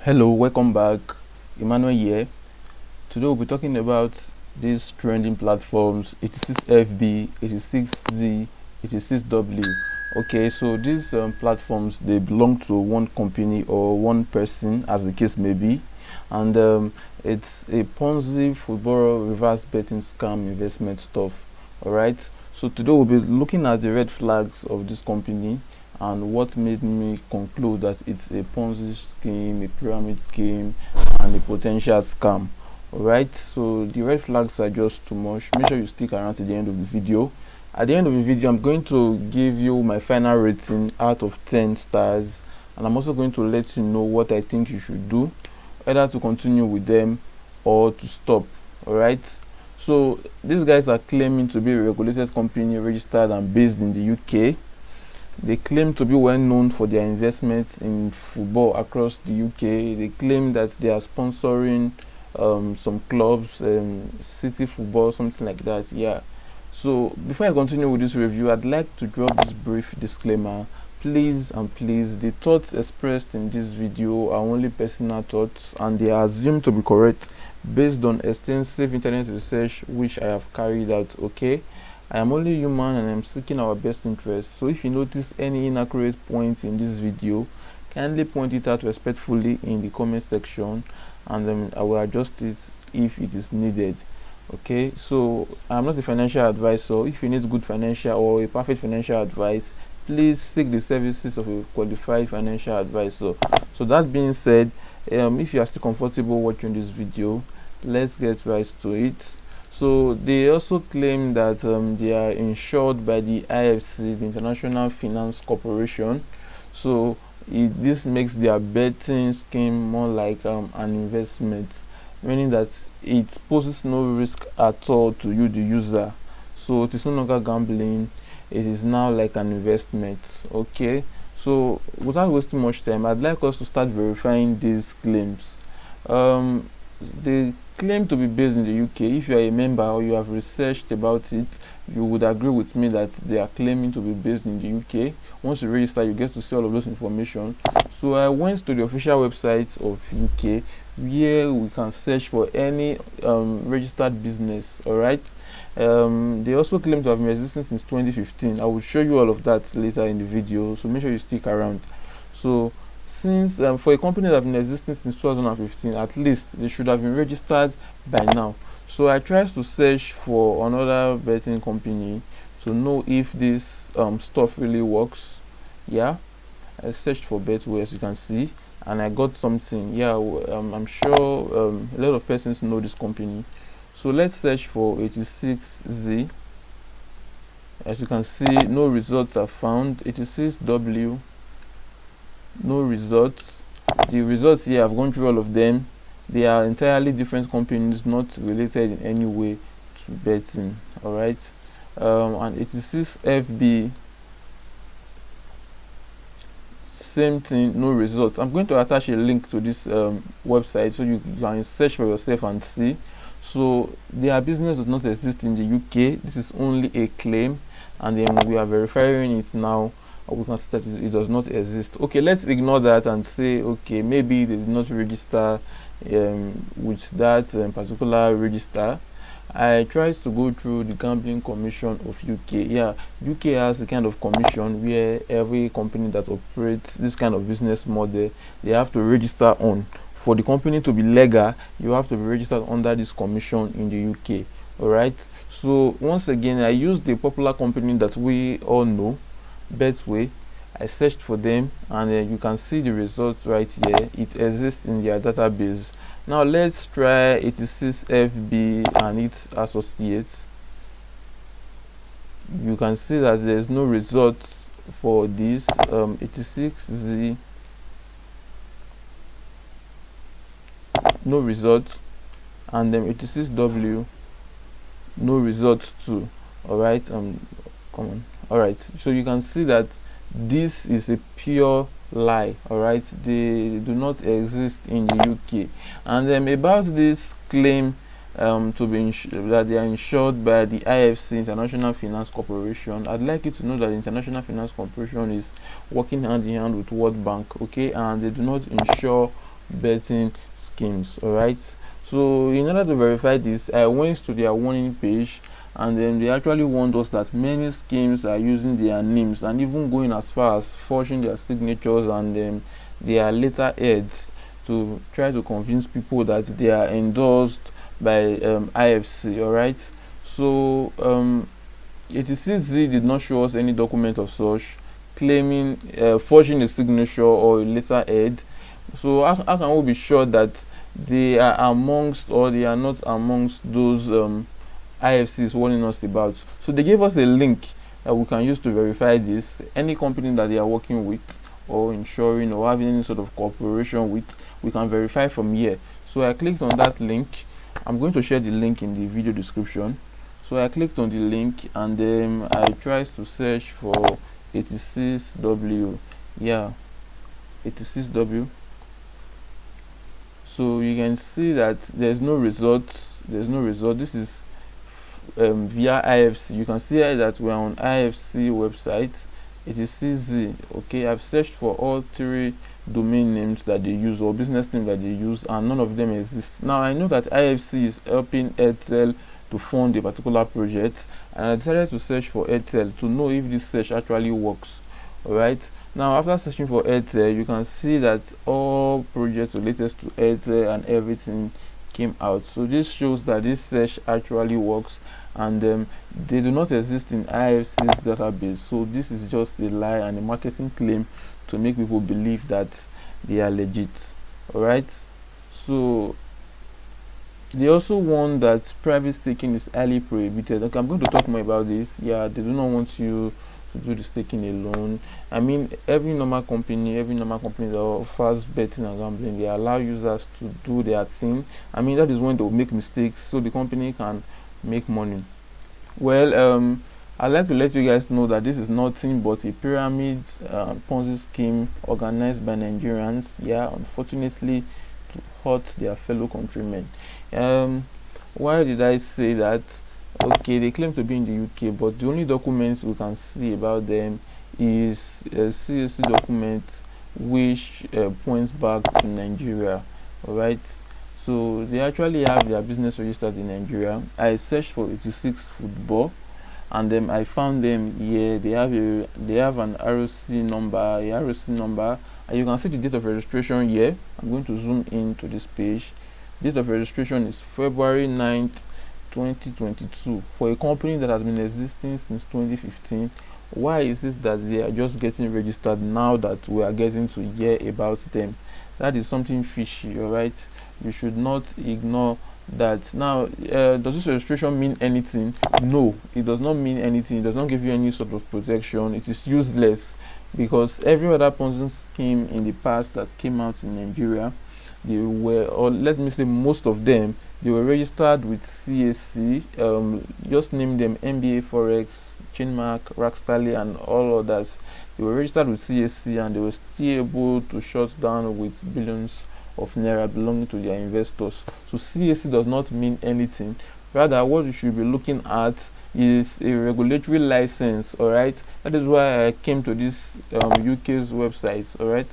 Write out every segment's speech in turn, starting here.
Hello, welcome back. Emmanuel here. Today we'll be talking about these trending platforms 86FB, 86Z, 86W. Okay, so these platforms, they belong to one company or one person, as the case may be, and it's a Ponzi football reverse betting scam investment stuff. All right. So today we'll be looking at the red flags of this company and what made me conclude that it's a Ponzi scheme, a pyramid scheme, and a potential scam. Alright, so the red flags are just too much. Make sure you stick around to the end of the video. At the end of the video, I'm going to give you my final rating out of 10 stars, and I'm also going to let you know what I think you should do, either to continue with them or to stop. Alright, so these guys are claiming to be a regulated company registered and based in the UK. They claim to be well known for their investments in football across the UK. They claim that they are sponsoring some clubs, City Football, something like that. Yeah. So before I continue with this review, I'd like to drop this brief disclaimer. Please and please, the thoughts expressed in this video are only personal thoughts and they are assumed to be correct based on extensive internet research which I have carried out. Okay. I am only human and I am seeking our best interest, so if you notice any inaccurate points in this video, kindly point it out respectfully in the comment section, and then I will adjust it if it is needed. Okay, so I'm not a financial advisor. If you need good financial or a perfect financial advice, please seek the services of a qualified financial advisor. So that being said, if you are still comfortable watching this video, let's get right to it. So they also claim that they are insured by the IFC, the International Finance Corporation. So this makes their betting scheme more like an investment, meaning that it poses no risk at all to you, the user. So it is no longer gambling, it is now like an investment. Okay, so without wasting much time, I'd like us to start verifying these claims. They claim to be based in the UK. If you are a member or you have researched about it, you would agree with me that they are claiming to be based in the UK. Once you register, you get to see all of those information. So I went to the official website of UK where we can search for any registered business. All right. They also claim to have been existing since 2015. I will show you all of that later in the video, so make sure you stick around. So since for a company that has been existing since 2015, at least they should have been registered by now. So I tried to search for another betting company to know if this stuff really works. Yeah, I searched for Betway, as you can see, and I got something. Yeah, I'm sure a lot of persons know this company. So let's search for 86Z. As you can see, no results are found. 86W, no results. The results here, I've gone through all of them. They are entirely different companies, not related in any way to betting. All right. And 86FB, same thing, no results. I'm going to attach a link to this website so you can search for yourself and see. So their business does not exist in the UK. This is only a claim, and then we are verifying it now. We can see that it does not exist. Okay, let's ignore that and say, okay, maybe they did not register with that particular register. I tried to go through the Gambling Commission of UK. Yeah, UK has a kind of commission where every company that operates this kind of business model, they have to register on. For the company to be legal, you have to be registered under this commission in the UK. All right. So once again, I used the popular company that we all know, Betway. I searched for them, and you can see the results right here. It exists in their database. Now let's try 86FB and its associates. You can see that there's no results for this. 86Z, no results, and then 86W, no results too. All right. Come on. All right, so you can see that this is a pure lie. All right, they do not exist in the UK. And about this claim to be that they are insured by the IFC, International Finance Corporation, I'd like you to know that the International Finance Corporation is working hand in hand with World Bank. Okay, and they do not insure betting schemes. All right, so in order to verify this, I went to their warning page, and then they actually warned us that many schemes are using their names and even going as far as forging their signatures and their letterheads to try to convince people that they are endorsed by IFC. All right, so 86Z did not show us any document of such claiming forging a signature or a letterhead. So how can we be sure that they are amongst, or they are not amongst those IFCs warning us about? So they gave us a link that we can use to verify this. Any company that they are working with, or insuring, or having any sort of cooperation with, we can verify from here. So I clicked on that link. I'm going to share the link in the video description. So I clicked on the link, and then I tried to search for 86W. Yeah, 86W. So you can see that there's no result. This is via IFC. You can see that we're on IFC website. 86Z. Okay, I've searched for all three domain names that they use, or business name that they use, and none of them exist. Now I know that IFC is helping Airtel to fund a particular project, and I decided to search for Airtel to know if this search actually works. Alright, now after searching for Airtel, you can see that all projects related to Airtel and everything came out. So this shows that this search actually works, and they do not exist in IFC's database. So this is just a lie and a marketing claim to make people believe that they are legit. Alright, so they also warn that private staking is highly prohibited. Okay, I'm going to talk more about this. Yeah, they do not want you to do the staking alone. I mean, every normal company that offers betting and gambling, they allow users to do their thing. I mean, that is when they'll make mistakes so the company can make money. Well, I'd like to let you guys know that this is nothing but a pyramid Ponzi scheme organized by Nigerians. Yeah, unfortunately, to hurt their fellow countrymen. Why did I say that? Okay, they claim to be in the UK, but the only documents we can see about them is a CAC document which points back to Nigeria. Alright, so they actually have their business registered in Nigeria. I searched for 86 football, and then I found them here. They have an ROC number, and you can see the date of registration here. I'm going to zoom into this page. Date of registration is February 9th 2022 for a company that has been existing since 2015. Why is it that they are just getting registered now that we are getting to hear about them? That is something fishy. All right, you should not ignore that. Now, does this registration mean anything? No, it does not mean anything. It does not give you any sort of protection. It is useless, because every other Ponzi scheme in the past that came out in Nigeria, they were, or let me say most of them, they were registered with CAC. Just name them: MBA Forex, Chainmark, Rackstally, and all others. They were registered with CAC, and they were still able to shut down with billions of naira belonging to their investors. So CAC does not mean anything. Rather, what you should be looking at is a regulatory license. All right, that is why I came to this UK's website. All right,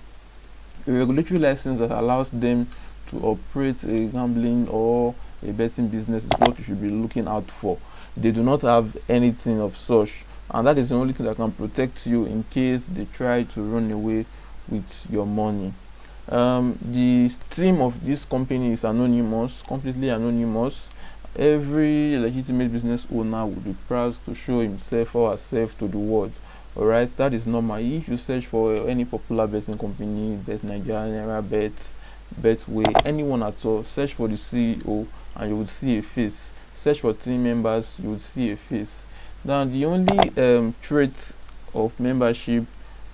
a regulatory license that allows them to operate a gambling or a betting business is what you should be looking out for. They do not have anything of such, and that is the only thing that can protect you in case they try to run away with your money. The team of this company is anonymous, completely anonymous. Every legitimate business owner would be proud to show himself or herself to the world. Alright, that is normal. If you search for any popular betting company, Bet Nigerian, Betway, anyone at all, search for the CEO and you would see a face. Search for team members, you would see a face. Now, the only trait of membership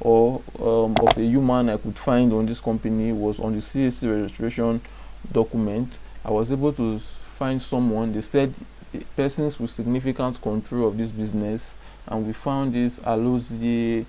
or of a human I could find on this company was on the CAC registration document. I was able to find someone. They said persons with significant control of this business, and we found this Alozie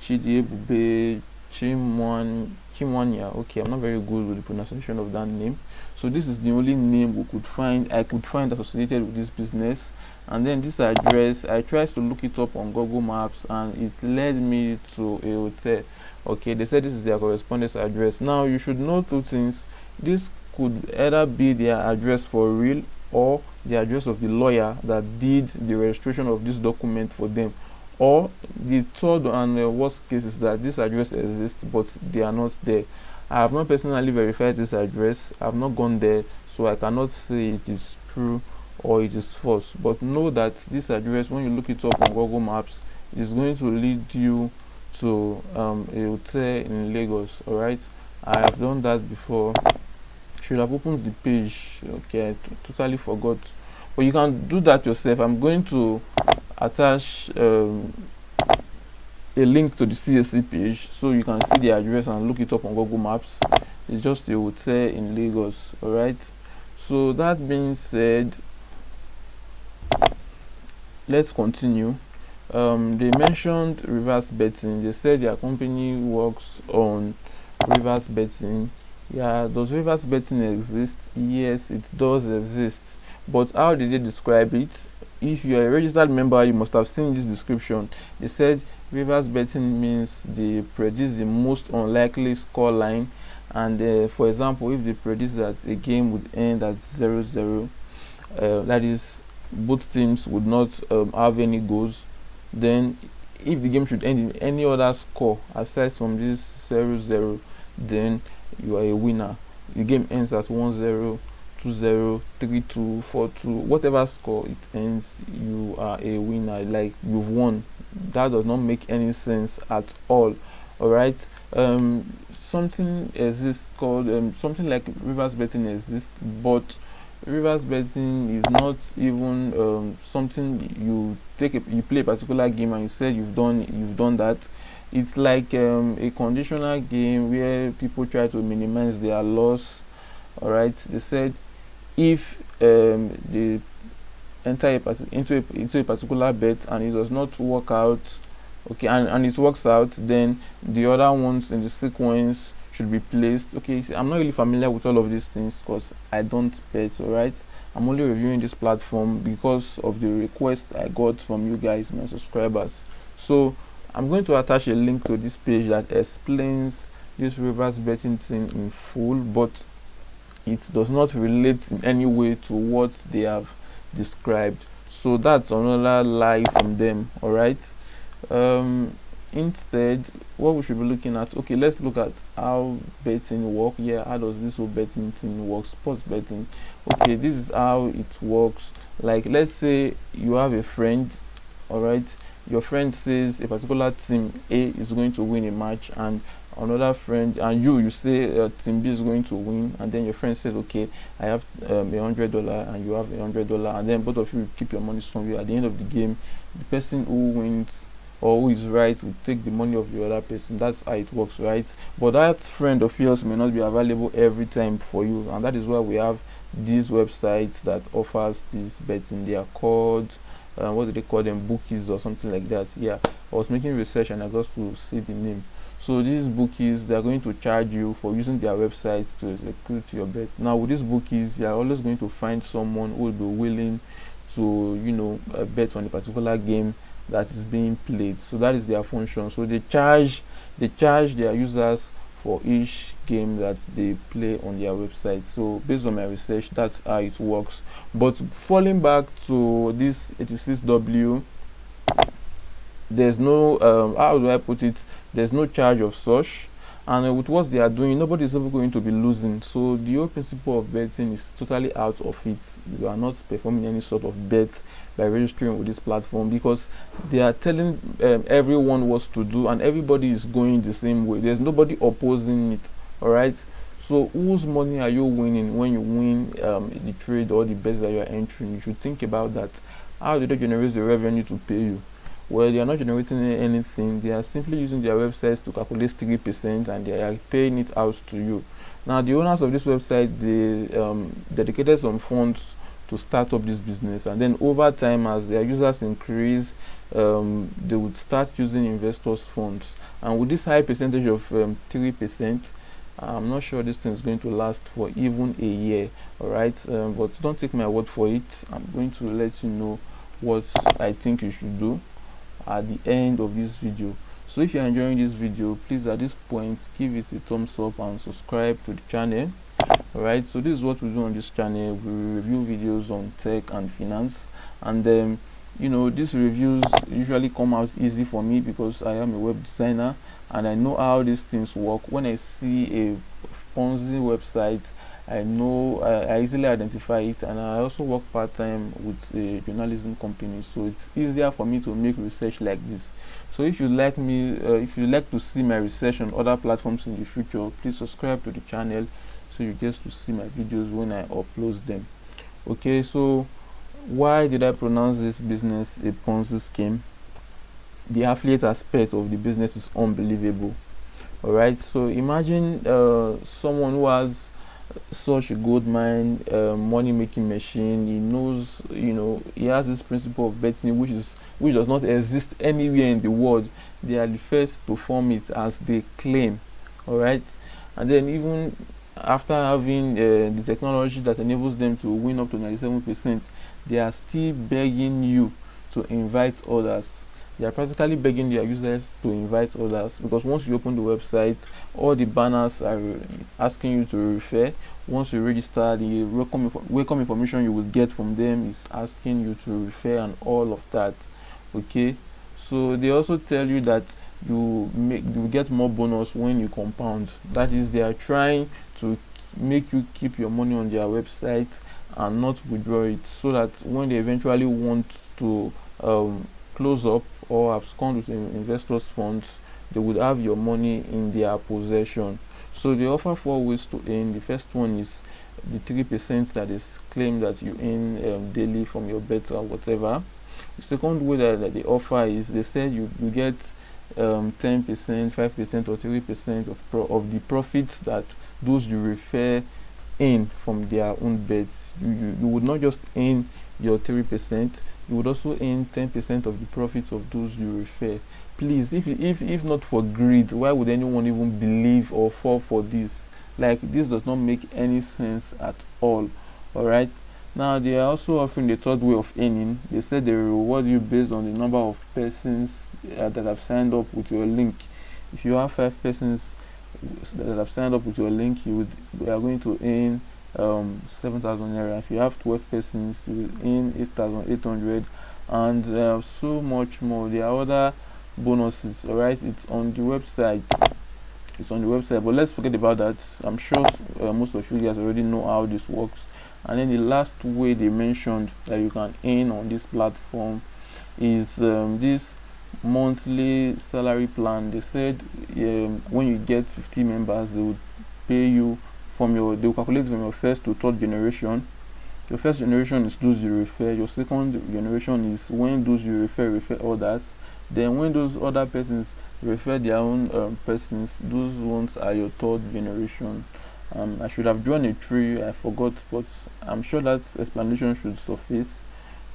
Chidiebube Chimwania. Okay, I'm not very good with the pronunciation of that name. So this is the only name I could find associated with this business, and then this address, I tried to look it up on Google Maps and it led me to a hotel. Okay, they said this is their correspondence address. Now you should know two things. This could either be their address for real or the address of the lawyer that did the registration of this document for them, or the third and worst case is that this address exists but they are not there. I have not personally verified this address, I have not gone there, so I cannot say it is true or it is false. But know that this address, when you look it up on Google Maps, is going to lead you to a hotel in Lagos. All right, I have done that before. Should have opened the page. Okay, I totally forgot, but you can do that yourself. I'm going to attach a link to the CSC page so you can see the address and look it up on Google Maps. It's just a hotel in Lagos. All right, so that being said, let's continue. They mentioned reverse betting. They said their company works on reverse betting. Yeah, does reverse betting exist? Yes, it does exist. But how did they describe it? If you are a registered member, you must have seen this description. They said reverse betting means they predict the most unlikely score line, and for example, if they predict that a game would end at 0-0, that is, both teams would not have any goals, then if the game should end in any other score aside from this 0-0, then you are a winner. The game ends at 1-0, 2-0, 3-2, 4-2, whatever score it ends, you are a winner, like you've won. That does not make any sense at all. All right, something exists called something like reverse betting exists, but reverse betting is not even something you play a particular game and you said you've done that. It's like a conditional game where people try to minimize their loss. All right, they said if they enter into a particular bet and it does not work out, okay, and it works out, then the other ones in the sequence should be placed. Okay, so I'm not really familiar with all of these things because I don't bet. All right, I'm only reviewing this platform because of the request I got from you guys, my subscribers. So I'm going to attach a link to this page that explains this reverse betting thing in full, but it does not relate in any way to what they have described. So that's another lie from them. All right, instead, what we should be looking at, okay, let's look at how betting work. Yeah, how does this whole betting thing work? Sports betting. Okay, this is how it works. Like, let's say you have a friend. All right, your friend says a particular team A is going to win a match, and another friend, and you say team B is going to win, and then your friend says, okay, I have $100 and you have $100, and then both of you keep your money somewhere. At the end of the game, the person who wins or who is right will take the money of the other person. That's how it works, right? But that friend of yours may not be available every time for you, and that is why we have these websites that offers these betting. They are called what do they call them, bookies or something like that. Yeah, I was making research and I got to see the name. So these bookies, they're going to charge you for using their websites to execute your bets. Now with these bookies, you're always going to find someone who will be willing to bet on a particular game that is being played. So that is their function. So they charge their users for each game that they play on their website. So based on my research, that's how it works. But falling back to this 86W, there's no how do I put it, there's no charge of such, and with what they are doing, nobody is ever going to be losing. So the whole principle of betting is totally out of it. You are not performing any sort of bet by registering with this platform, because they are telling everyone what to do and everybody is going the same way. There's nobody opposing it. All right, so whose money are you winning when you win the trade or the bets that you are entering? You should think about that. How do they generate the revenue to pay you? Well, they are not generating anything. They are simply using their websites to calculate 3% and they are paying it out to you. Now the owners of this website, they dedicated some funds to start up this business, and then over time, as their users increase, they would start using investors funds, and with this high percentage of 3%, I'm not sure this thing is going to last for even a year. All right, but don't take my word for it. I'm going to let you know what I think you should do at the end of this video. So if you're enjoying this video, please at this point give it a thumbs up and subscribe to the channel. Alright, so this is what we do on this channel. We review videos on tech and finance, and you know, these reviews usually come out easy for me because I am a web designer and I know how these things work. When I see a Ponzi website, I know I easily identify it, and I also work part-time with a journalism company, so it's easier for me to make research like this. So if you like me, if you like to see my research on other platforms in the future, please subscribe to the channel so you get to see my videos when I upload them. Okay, so why did I pronounce this business a Ponzi scheme? The affiliate aspect of the business is unbelievable. Alright, so imagine someone who has such a gold mine, money making machine. He knows, you know, he has this principle of betting which does not exist anywhere in the world. They are the first to form it, as they claim. Alright, and then even after having the technology that enables them to win up to 97%, they are still begging you to invite others. They are practically begging their users to invite others, because once you open the website, all the banners are asking you to refer. Once you register, the welcome information you will get from them is asking you to refer and all of that. Okay, so they also tell you that you get more bonus when you compound. That is, they are trying to make you keep your money on their website and not withdraw it, so that when they eventually want to close up or abscond with investors' funds, they would have your money in their possession. So they offer 4 ways to earn. The first one is the 3% that is claimed that you earn daily from your bets or whatever. The second way that they offer is, they said you get 10%, 5%, or 3% of the profits that those you refer in from their own bets. You would not just earn your 3%, you would also earn 10% of the profits of those you refer. Please, if not for greed, why would anyone even believe or fall for this? Like, this does not make any sense at all. Alright, now they are also offering the third way of earning. They said they reward you based on the number of persons that have signed up with your link. If you have 5 persons that have signed up with your link, you are going to earn 7,000 naira. If you have 12 persons, you will earn 8,800, and so much more. There are other bonuses. Alright, it's on the website, but let's forget about that. I'm sure most of you guys already know how this works. And then the last way they mentioned that you can earn on this platform is this monthly salary plan. They said when you get 50 members, they would pay you from they will calculate from your first to third generation. Your first generation is those you refer. Your second generation is when those you refer others. Then when those other persons refer their own persons, those ones are your third generation. I should have drawn a tree, I forgot, but I'm sure that explanation should surface.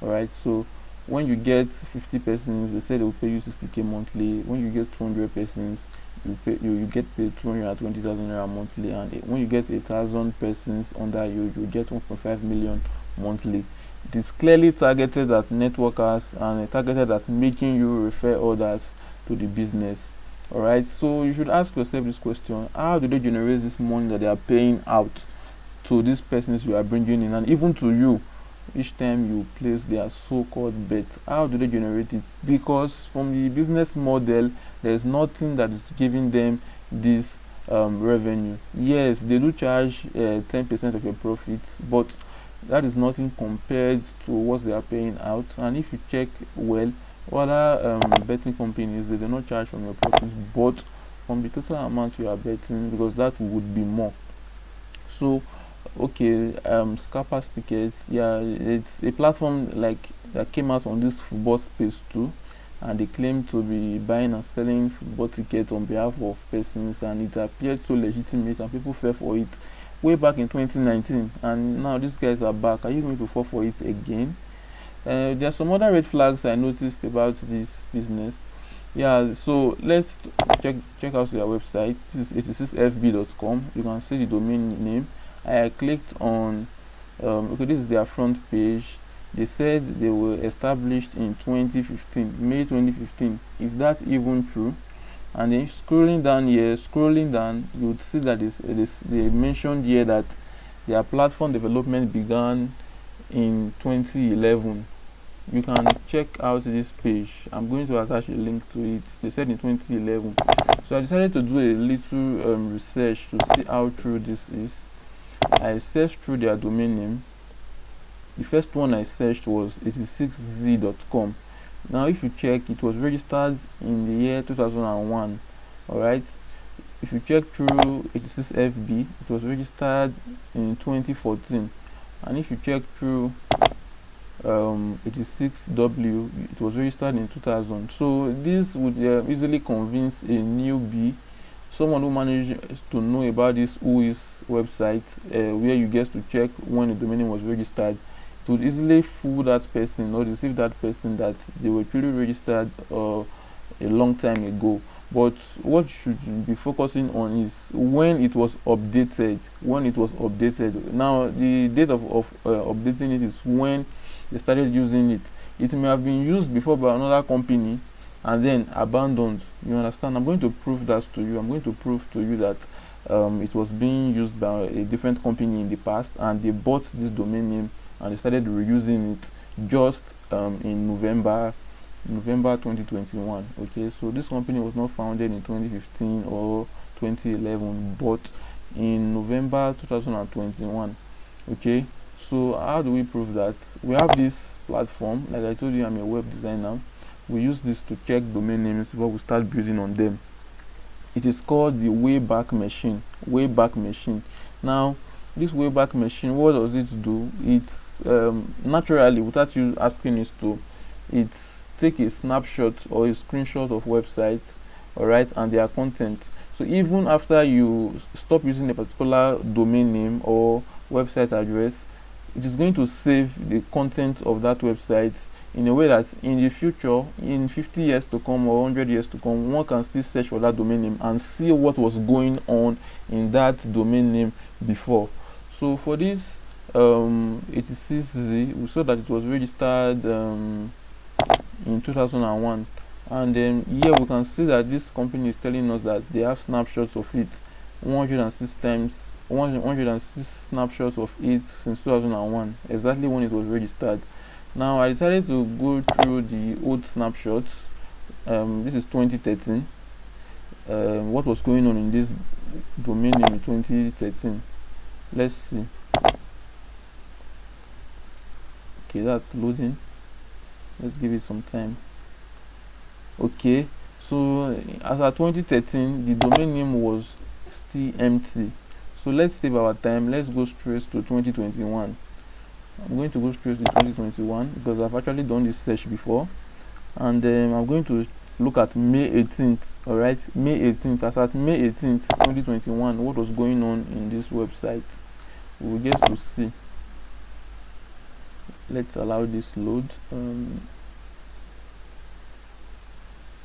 Alright, so when you get 50 persons, they say they will pay you 60k monthly. When you get 200 persons, you get paid 220,000 naira monthly, and when you get 1,000 persons under you get 1.5 million monthly. It is clearly targeted at networkers and targeted at making you refer others to the business. Alright, so you should ask yourself this question: how do they generate this money that they are paying out to these persons you are bringing in, and even to you, each time you place their so-called bet? How do they generate it? Because from the business model, there is nothing that is giving them this revenue. Yes, they do charge 10% of your profits, but that is nothing compared to what they are paying out. And if you check well, other betting companies, they do not charge from your profits, but from the total amount you are betting, because that would be more. So okay, scalpers tickets, yeah, it's a platform like that came out on this football space too, and they claim to be buying and selling football tickets on behalf of persons, and it appeared so legitimate and people fell for it way back in 2019, and now these guys are back. Are you going to fall for it again? There are some other red flags I noticed about this business. Yeah, so let's check out their website. This is 86fb.com. You can see the domain name. I clicked on okay, this is their front page. They said they were established in 2015, May 2015. Is that even true? And then scrolling down here, you would see that they mentioned here that their platform development began in 2011. You can check out this page. I'm going to attach a link to it. They said in 2011. So I decided to do a little research to see how true this is. I searched through their domain name. The first one I searched was 86z.com. Now if you check, it was registered in the year 2001. Alright, if you check through 86fb, it was registered in 2014. And if you check through 86w, it was registered in 2000. So this would easily convince a newbie, someone who manages to know about this whois website, where you get to check when the domain name was registered. It would easily fool that person or deceive that person that they were truly registered a long time ago. But what you should be focusing on is when it was updated. Now the date of updating it is when they started using it. It may have been used before by another company and then abandoned. You understand? I'm going to prove that to you. I'm going to prove to you that it was being used by a different company in the past, and they bought this domain name and they started reusing it just in November 2021. Okay, so this company was not founded in 2015 or 2011, but in November 2021. Okay, so how do we prove that? We have this platform. Like I told you, I'm a web designer. We use this to check domain names before we start building on them. It is called the Wayback Machine. Now this Wayback Machine, what does it do? It's naturally, without you asking it to, it's take a snapshot or a screenshot of websites, alright, and their content. So even after you stop using a particular domain name or website address, it is going to save the content of that website in a way that in the future, in 50 years to come or 100 years to come, one can still search for that domain name and see what was going on in that domain name before. So for this 86z, we saw that it was registered in 2001, and then here we can see that this company is telling us that they have snapshots of it 106 snapshots of it since 2001, exactly when it was registered. Now I decided to go through the old snapshots. This is 2013. What was going on in this domain name in 2013? Let's see. Okay, that's loading. Let's give it some time. Okay, so as at 2013, the domain name was still empty. So let's save our time. Let's go straight to 2021. I'm going to go straight to 2021 because I've actually done this search before, and I'm going to look at May 18th. All right, May 18th. As at May 18th, 2021, what was going on in this website? We'll get to see. Let's allow this load.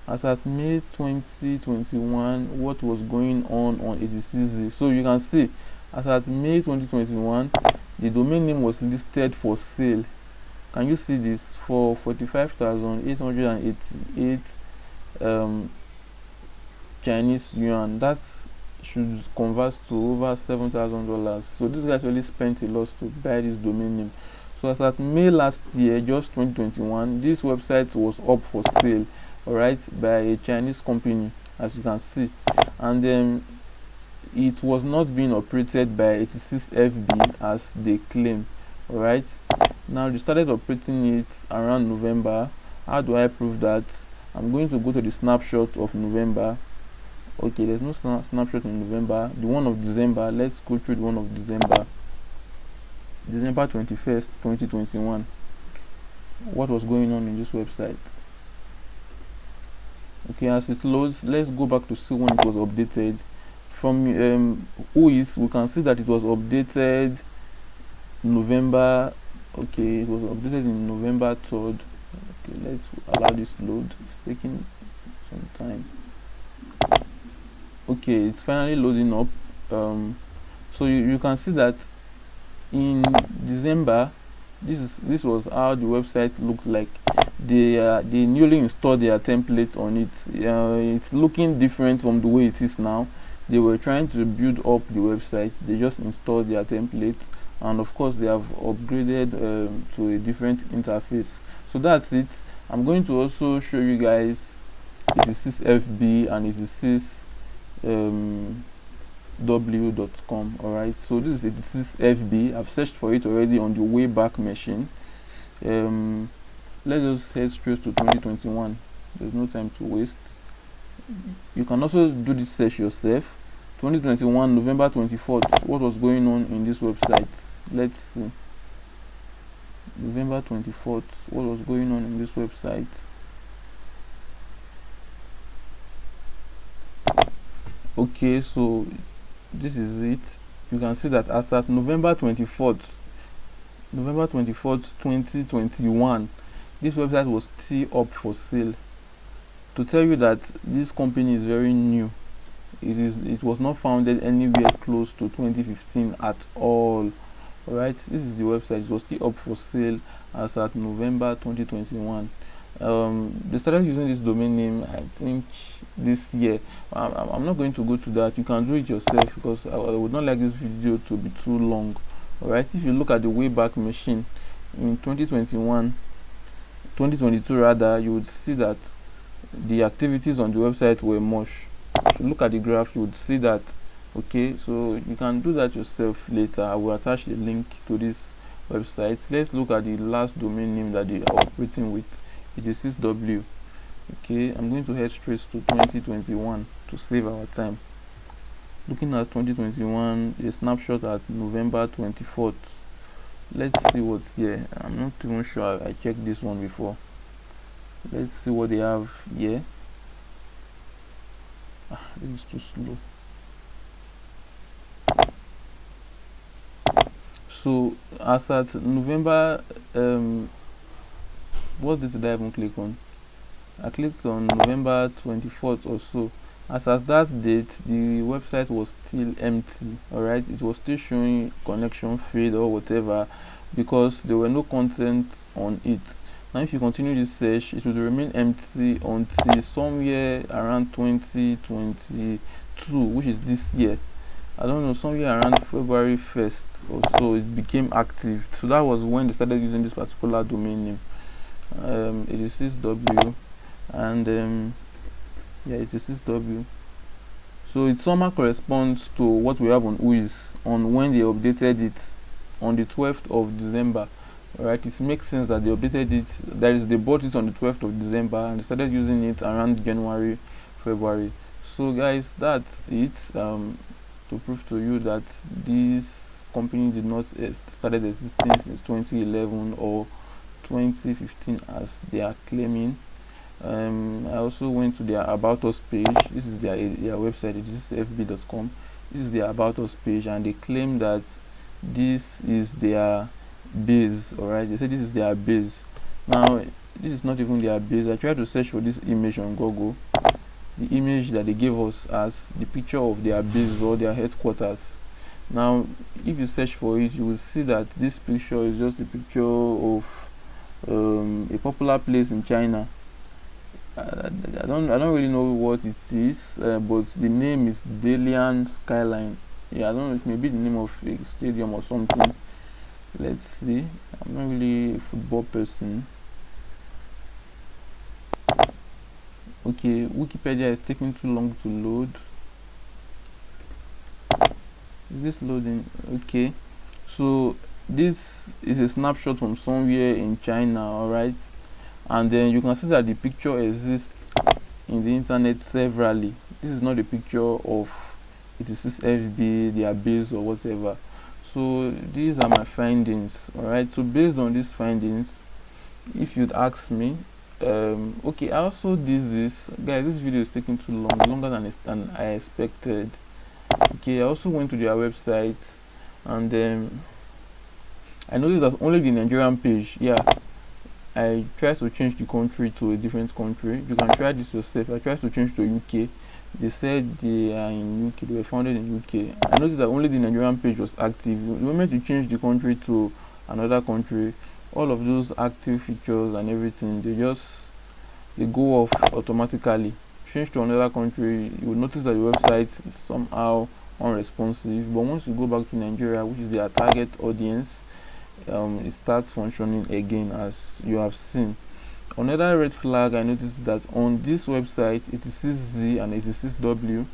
As at May 2021, what was going on 86z? So you can see, as at May 2021, the domain name was listed for sale. Can you see this? For 45,888 Chinese yuan. That should convert to over $7,000. So this guy actually spent a lot to buy this domain name. So as at May last year, just 2021, this website was up for sale, alright, by a Chinese company, as you can see, and then it was not being operated by 86FB as they claim. Alright, now they started operating it around November. How do I prove that? I'm going to go to the snapshot of November. Okay, there's no snapshot in November. The one of December, let's go through the one of December 21st, 2021. What was going on in this website? Okay, as it loads, let's go back to see when it was updated. From whois, we can see that it was updated November. Okay, it was updated in November 3rd. Okay, let's allow this load. It's taking some time. Okay, it's finally loading up. So you can see that in December this was how the website looked like. They newly installed their template on it. It's looking different from the way it is now. They were trying to build up the website, they just installed their template, and of course they have upgraded to a different interface. So that's it. I'm going to also show you guys 86fb and 86w.com. Alright, so this is 86fb. I've searched for it already on the Wayback Machine. Let's just head straight to 2021. There's no time to waste. You can also do this search yourself. 2021 November 24th. What was going on in this website? Let's see. November 24th. What was going on in this website? Okay, so this is it. You can see that as at November 24th, 2021, this website was still up for sale. To tell you that this company is very new. It was not founded anywhere close to 2015 at all. Alright, this is the website. It was still up for sale as at November 2021. They started using this domain name, I think, this year. I'm not going to go to that. You can do it yourself, because I would not like this video to be too long. Alright, if you look at the Wayback Machine in 2022 rather, you would see that the activities on the website were much. If you look at the graph, you would see that. Okay, so you can do that yourself later. I will attach the link to this website. Let's look at the last domain name that they are operating with. It is 6w. Okay, I'm going to head straight to 2021 to save our time. Looking at 2021, a snapshot at November 24th. Let's see what's here. I'm not even sure I checked this one before. Let's see what they have here. This is too slow. So as at November, what did I even click on? I clicked on November 24th or so. As at that date, the website was still empty. Alright, it was still showing connection failed or whatever, because there were no content on it. Now if you continue this search, it will remain empty until somewhere around 2022, which is this year. I don't know, somewhere around February 1st or so it became active. So that was when they started using this particular domain name. 86w, and yeah, 86w. So it somehow corresponds to what we have on Whois on when they updated it on the 12th of December. Right, it makes sense that they updated it. That is, they bought it on the 12th of December and they started using it around January, February. So guys, that's it. To prove to you that this company did not started existing since 2011 or 2015 as they are claiming. I also went to their About Us page. This is their website. It is fb.com. This is their About Us page, and they claim that this is their base. Alright, they say this is their base. Now this is not even their base. I tried to search for this image on Google. The image that they gave us as the picture of their base or their headquarters. Now if you search for it, you will see that this picture is just a picture of a popular place in China. I don't really know what it is, but the name is Dalian Skyline. Yeah, I don't know, it may be the name of a stadium or something. Let's see. I'm not really a football person. Okay, Wikipedia is taking too long to load. Is this loading? Okay, so this is a snapshot from somewhere in China. Alright, and then you can see that the picture exists in the internet severally. This is not a picture of 86fb, their base or whatever. So these are my findings. Alright, so based on these findings, if you'd ask me, okay, I also did this. Guys, this video is taking too long, longer than I expected. Okay, I also went to their website, and I noticed that only the Nigerian page. Yeah, I tried to change the country to a different country. You can try this yourself. I tried to change to UK. They said they are in UK. They were founded in UK. I noticed that only the Nigerian page was active. The moment you change the country to another country, all of those active features and everything, they go off automatically. Change to another country, you will notice that the website is somehow unresponsive, but once you go back to Nigeria, which is their target audience, it starts functioning again, as you have seen. Another red flag I noticed that on this website 86Z and 86W,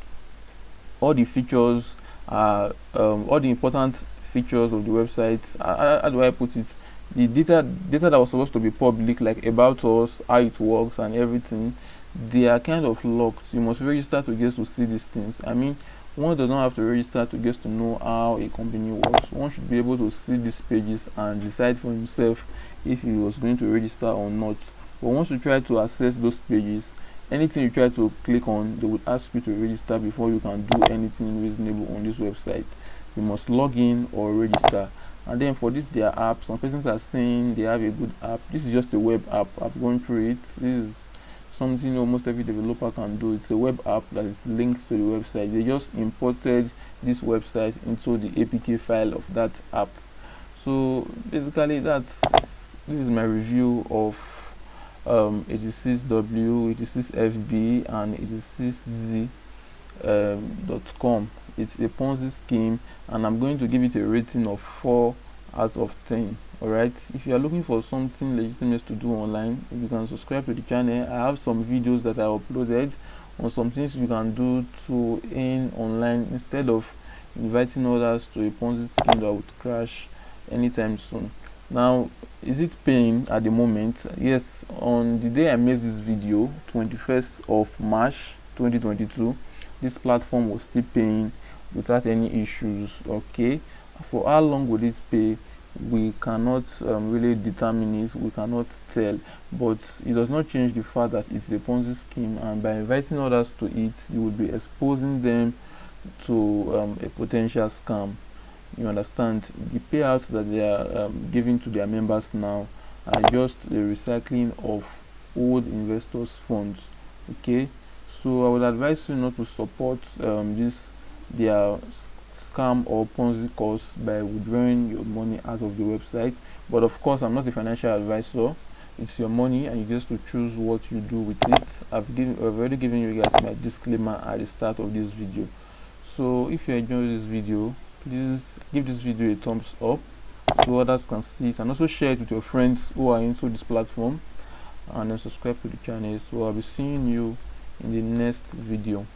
all the features are all the important features of the website, how do I put it, the data that was supposed to be public, like about us, how it works and everything, they are kind of locked. You must register to get to see these things. I mean, one does not have to register to get to know how a company works. One should be able to see these pages and decide for himself if he was going to register or not. But once you try to access those pages, anything you try to click on, they would ask you to register before you can do anything reasonable on this website. You must log in or register. And then for this, their app, some persons are saying they have a good app. This is just a web app. I've gone through it. This is something almost every developer can do. It's a web app that is linked to the website. They just imported this website into the APK file of that app. So basically, this is my review of 86W, 86FB, and 86Z.com. It's a Ponzi scheme, and I'm going to give it a rating of 4 out of 10. Alright, if you are looking for something legitimate to do online, you can subscribe to the channel. I have some videos that I uploaded on some things you can do to earn online instead of inviting others to a Ponzi scheme that would crash anytime soon. Now, is it paying at the moment? Yes, on the day I made this video, 21st of March 2022, this platform was still paying without any issues. Okay, for how long will it pay? We cannot really determine it, we cannot tell, but it does not change the fact that it's a Ponzi scheme, and by inviting others to it, you will be exposing them to a potential scam. You understand? The payouts that they are giving to their members now are just the recycling of old investors' funds. Okay, so I would advise you not to support their scam or Ponzi course by withdrawing your money out of the website. But of course, I'm not a financial advisor. It's your money, and you get to choose what you do with it. I've already given you guys my disclaimer at the start of this video. So if you enjoyed this video, please give this video a thumbs up so others can see it, and also share it with your friends who are into this platform, and then subscribe to the channel. So I'll be seeing you in the next video.